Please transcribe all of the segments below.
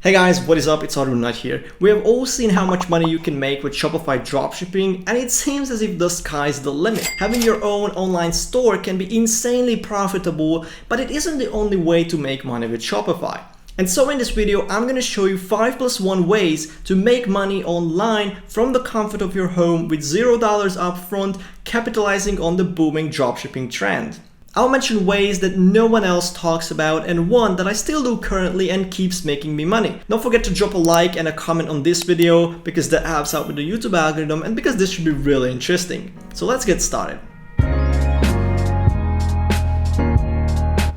Hey guys, what is up? It's Arun here. We have all seen how much money you can make with Shopify Dropshipping, and it seems as if the sky's the limit. Having your own online store can be insanely profitable, but it isn't the only way to make money with Shopify. And so in this video, I'm going to show you 5+1 ways to make money online from the comfort of your home with $0 upfront, capitalizing on the booming dropshipping trend. I'll mention ways that no one else talks about and one that I still do currently and keeps making me money. Don't forget to drop a like and a comment on this video because that helps out with the YouTube algorithm and because this should be really interesting. So let's get started.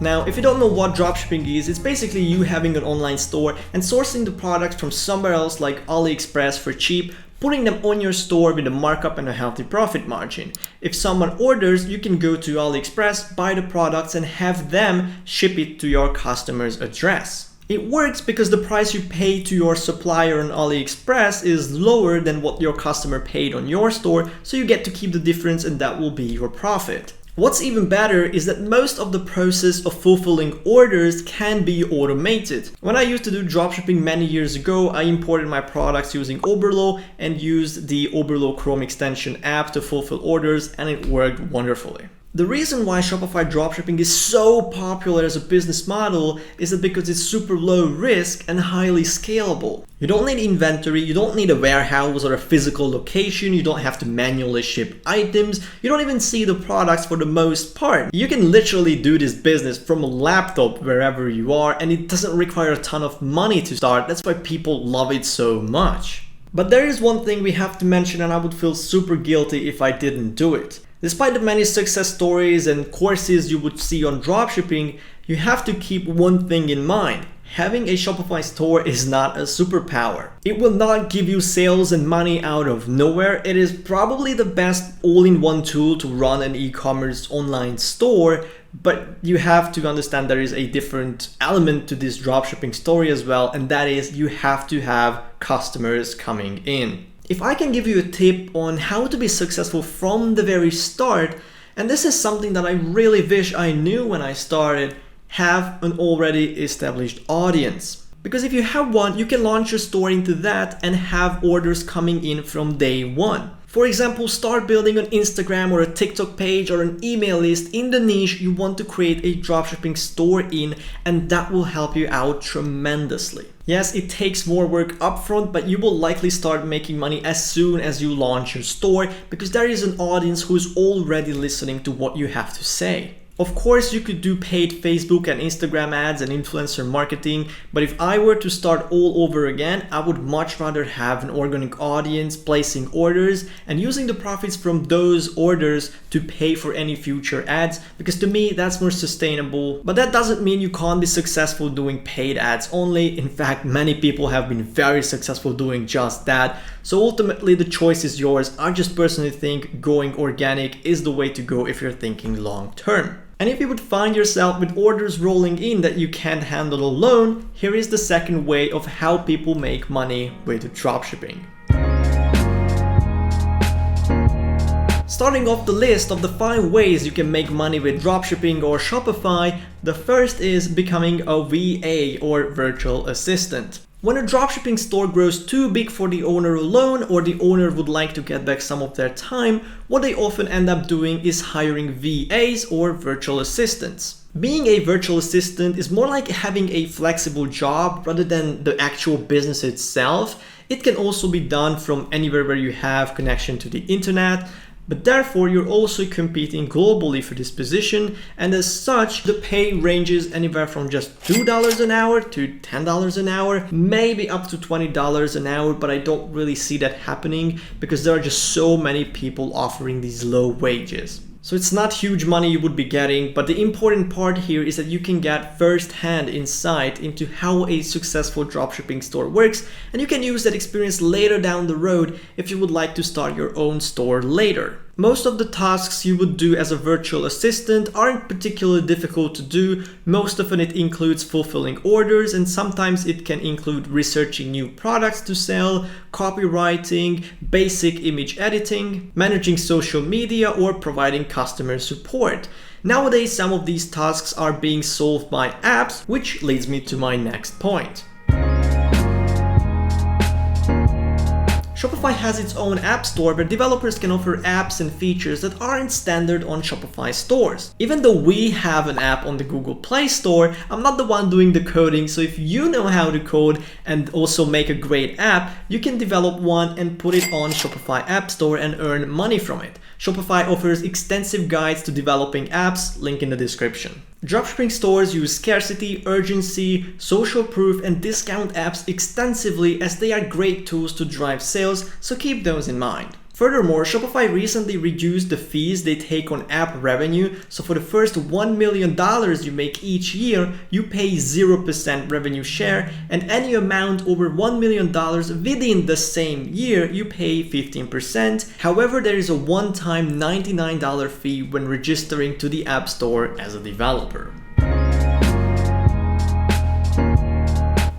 Now, if you don't know what dropshipping is, it's basically you having an online store and sourcing the products from somewhere else like Aliexpress for cheap, putting them on your store with a markup and a healthy profit margin. If someone orders, you can go to Aliexpress, buy the products and have them ship it to your customer's address. It works because the price you pay to your supplier on Aliexpress is lower than what your customer paid on your store, so you get to keep the difference and that will be your profit. What's even better is that most of the process of fulfilling orders can be automated. When I used to do dropshipping many years ago, I imported my products using Oberlo and used the Oberlo Chrome extension app to fulfill orders, and it worked wonderfully. The reason why Shopify dropshipping is so popular as a business model is that because it's super low risk and highly scalable. You don't need inventory, you don't need a warehouse or a physical location, you don't have to manually ship items, you don't even see the products for the most part. You can literally do this business from a laptop wherever you are, and it doesn't require a ton of money to start. That's why people love it so much. But there is one thing we have to mention, and I would feel super guilty if I didn't do it. Despite the many success stories and courses you would see on dropshipping, you have to keep one thing in mind. Having a Shopify store is not a superpower. It will not give you sales and money out of nowhere. It is probably the best all-in-one tool to run an e-commerce online store, but you have to understand there is a different element to this dropshipping story as well, and that is you have to have customers coming in. If I can give you a tip on how to be successful from the very start, and this is something that I really wish I knew when I started, have an already established audience. Because if you have one, you can launch your store into that and have orders coming in from day one. For example, start building an Instagram or a TikTok page or an email list in the niche you want to create a dropshipping store in, and that will help you out tremendously. Yes, it takes more work upfront, but you will likely start making money as soon as you launch your store because there is an audience who is already listening to what you have to say. Of course, you could do paid Facebook and Instagram ads and influencer marketing, but if I were to start all over again, I would much rather have an organic audience placing orders and using the profits from those orders to pay for any future ads, because to me, that's more sustainable. But that doesn't mean you can't be successful doing paid ads only. In fact, many people have been very successful doing just that. So ultimately, the choice is yours. I just personally think going organic is the way to go if you're thinking long term. And if you would find yourself with orders rolling in that you can't handle alone, here is the second way of how people make money with dropshipping. Starting off the list of the 5 ways you can make money with dropshipping or Shopify, the first is becoming a VA or virtual assistant. When a dropshipping store grows too big for the owner alone, or the owner would like to get back some of their time, what they often end up doing is hiring VAs or virtual assistants. Being a virtual assistant is more like having a flexible job rather than the actual business itself. It can also be done from anywhere where you have connection to the internet, but therefore you're also competing globally for this position, and as such the pay ranges anywhere from just $2 an hour to $10 an hour, maybe up to $20 an hour, but I don't really see that happening because there are just so many people offering these low wages. So it's not huge money you would be getting, but the important part here is that you can get first-hand insight into how a successful dropshipping store works, and you can use that experience later down the road if you would like to start your own store later. Most of the tasks you would do as a virtual assistant aren't particularly difficult to do. Most often it includes fulfilling orders, and sometimes it can include researching new products to sell, copywriting, basic image editing, managing social media, or providing customer support. Nowadays, some of these tasks are being solved by apps, which leads me to my next point. Shopify has its own app store where developers can offer apps and features that aren't standard on Shopify stores. Even though we have an app on the Google Play Store, I'm not the one doing the coding, so if you know how to code and also make a great app, you can develop one and put it on Shopify App Store and earn money from it. Shopify offers extensive guides to developing apps, link in the description. Dropshipping stores use scarcity, urgency, social proof, and discount apps extensively as they are great tools to drive sales, so keep those in mind. Furthermore, Shopify recently reduced the fees they take on app revenue, so for the first $1 million you make each year, you pay 0% revenue share, and any amount over $1 million within the same year, you pay 15%. However, there is a one-time $99 fee when registering to the App Store as a developer.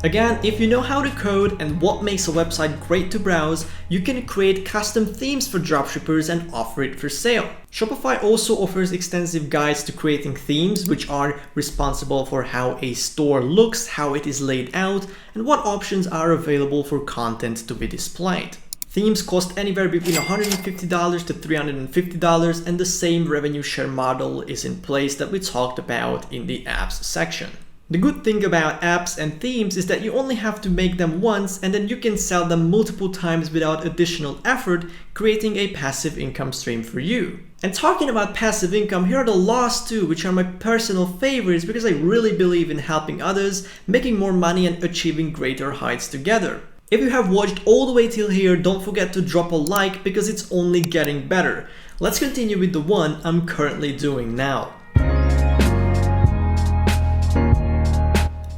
Again, if you know how to code and what makes a website great to browse, you can create custom themes for dropshippers and offer it for sale. Shopify also offers extensive guides to creating themes, which are responsible for how a store looks, how it is laid out, and what options are available for content to be displayed. Themes cost anywhere between $150 to $350, and the same revenue share model is in place that we talked about in the apps section. The good thing about apps and themes is that you only have to make them once and then you can sell them multiple times without additional effort, creating a passive income stream for you. And talking about passive income, here are the last two, which are my personal favorites because I really believe in helping others, making more money and achieving greater heights together. If you have watched all the way till here, don't forget to drop a like because it's only getting better. Let's continue with the one I'm currently doing now.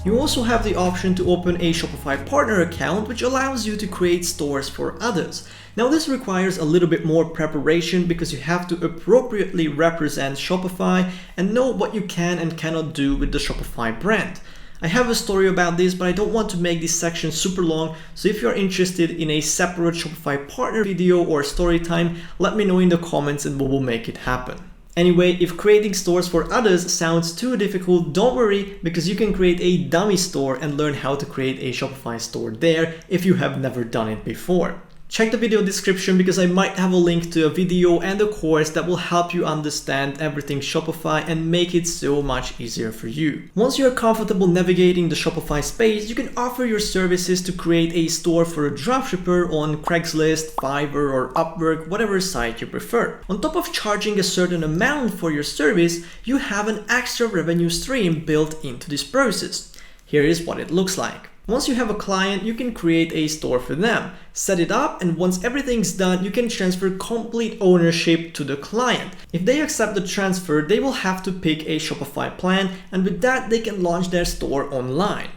You also have the option to open a Shopify partner account, which allows you to create stores for others. Now this requires a little bit more preparation because you have to appropriately represent Shopify and know what you can and cannot do with the Shopify brand. I have a story about this, but I don't want to make this section super long, so if you're interested in a separate Shopify partner video or story time, let me know in the comments and we will make it happen. Anyway, if creating stores for others sounds too difficult, don't worry because you can create a dummy store and learn how to create a Shopify store there if you have never done it before. Check the video description because I might have a link to a video and a course that will help you understand everything Shopify and make it so much easier for you. Once you're comfortable navigating the Shopify space, you can offer your services to create a store for a dropshipper on Craigslist, Fiverr, or Upwork, whatever site you prefer. On top of charging a certain amount for your service, you have an extra revenue stream built into this process. Here is what it looks like. Once you have a client, you can create a store for them, set it up, and once everything's done, you can transfer complete ownership to the client. If they accept the transfer, they will have to pick a Shopify plan, and with that, they can launch their store online.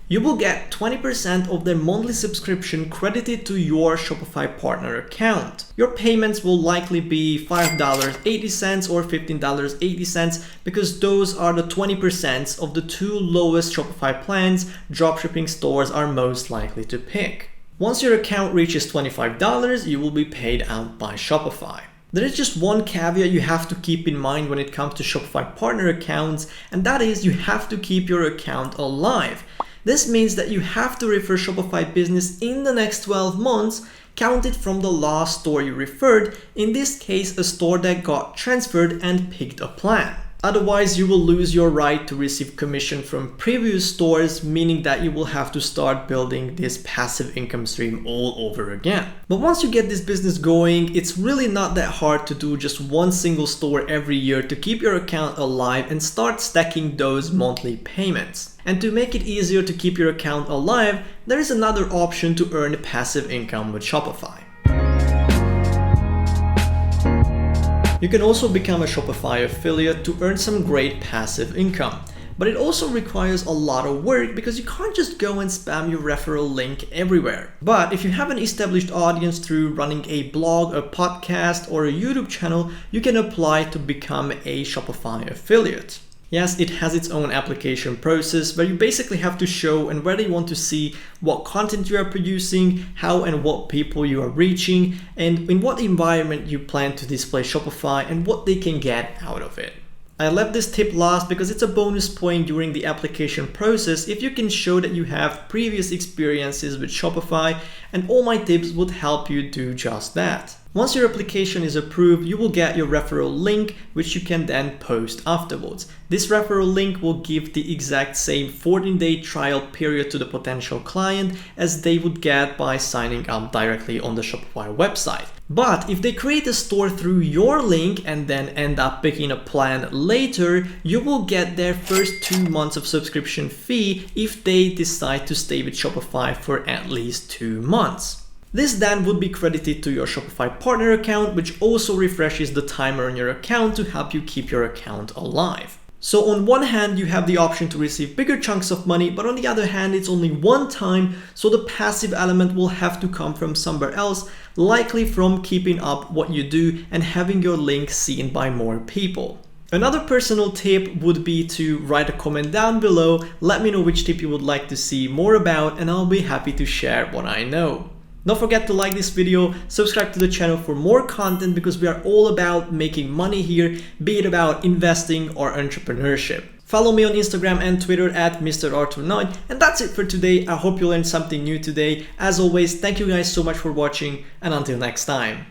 You will get 20% of their monthly subscription credited to your Shopify partner account. Your payments will likely be $5.80 or $15.80 because those are the 20% of the two lowest Shopify plans dropshipping stores are most likely to pick. Once your account reaches $25, you will be paid out by Shopify. There is just one caveat you have to keep in mind when it comes to Shopify partner accounts, and that is you have to keep your account alive. This means that you have to refer Shopify business in the next 12 months, counted from the last store you referred, in this case a store that got transferred and picked a plan. Otherwise, you will lose your right to receive commission from previous stores, meaning that you will have to start building this passive income stream all over again. But once you get this business going, it's really not that hard to do just one single store every year to keep your account alive and start stacking those monthly payments. And to make it easier to keep your account alive, there is another option to earn passive income with Shopify. You can also become a Shopify affiliate to earn some great passive income. But it also requires a lot of work because you can't just go and spam your referral link everywhere. But if you have an established audience through running a blog, a podcast, or a YouTube channel, you can apply to become a Shopify affiliate. Yes, it has its own application process where you basically have to show and where they want to see what content you are producing, how and what people you are reaching, and in what environment you plan to display Shopify and what they can get out of it. I left this tip last because it's a bonus point during the application process if you can show that you have previous experiences with Shopify, and all my tips would help you do just that. Once your application is approved, you will get your referral link, which you can then post afterwards. This referral link will give the exact same 14-day trial period to the potential client as they would get by signing up directly on the Shopify website. But if they create a store through your link and then end up picking a plan later, you will get their first 2 months of subscription fee if they decide to stay with Shopify for at least 2 months. This then would be credited to your Shopify partner account, which also refreshes the timer on your account to help you keep your account alive. So on one hand, you have the option to receive bigger chunks of money, but on the other hand, it's only one time, so the passive element will have to come from somewhere else, likely from keeping up what you do and having your link seen by more people. Another personal tip would be to write a comment down below, let me know which tip you would like to see more about, and I'll be happy to share what I know. Don't forget to like this video, subscribe to the channel for more content because we are all about making money here, be it about investing or entrepreneurship. Follow me on Instagram and Twitter at MrArthur9, and that's it for today. I hope you learned something new today. As always, thank you guys so much for watching, and until next time.